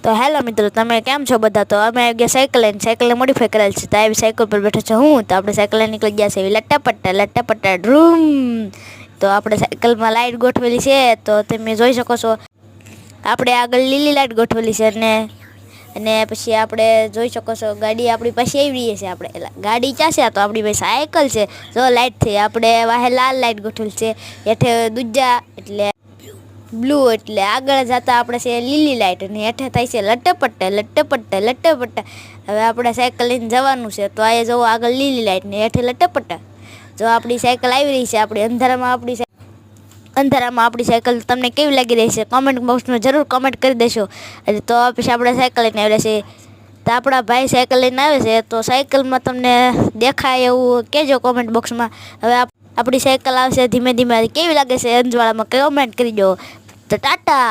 તો હેલો મિત્રો, તમે કેમ છો બધા? તો અમે આવી ગયા સાયકલને મોડિફાઈ કરેલ છે. તો આવી સાયકલ પર બેઠો છે હું. તો આપણે સાયકલ નીકળી ગયા છે લટ્ટા પટ્ટા ડ્રૂમ. તો આપણે સાયકલમાં લાઇટ ગોઠવેલી છે, તો તમે જોઈ શકો છો. આપણે આગળ લીલી લાઇટ ગોઠવેલી છે અને પછી આપણે જોઈ શકો છો ગાડી આપણી પાસે આવી રહી છે. આપણે ગાડી ચાશે તો આપણી પાસે સાયકલ છે. જો લાઇટ થઈ, આપણે વાહે લાલ લાઇટ ગોઠવેલી છે, હેઠે દૂજા એટલે બ્લુ, એટલે આગળ જતા આપણે છે લીલી લાઇટ અને હેઠે થાય છે લટ્ટપટ્ટા. હવે આપણે સાયકલ લઈને જવાનું છે. તો આ જવો આગળ લીલી લાઇટ ને હેઠે લટ્ટપટ્ટા. જો આપણી સાયકલ આવી રહી છે, આપણે અંધારામાં આપણી સાયકલ તમને કેવી લાગી રહી છે કોમેન્ટ બોક્સમાં જરૂર કોમેન્ટ કરી દેશો. તો પછી આપણે સાયકલ લઈને આવ્યા છે. તો આપણા ભાઈ સાયકલ લઈને આવે છે, તો સાયકલમાં તમને દેખાય એવું કહેજો કોમેન્ટ બોક્સમાં. હવે આપણી સાયકલ આવશે ધીમે ધીમે, કેવી લાગે છે અંજવાળામાં કમેન્ટ કરી દો. તો ટાટા.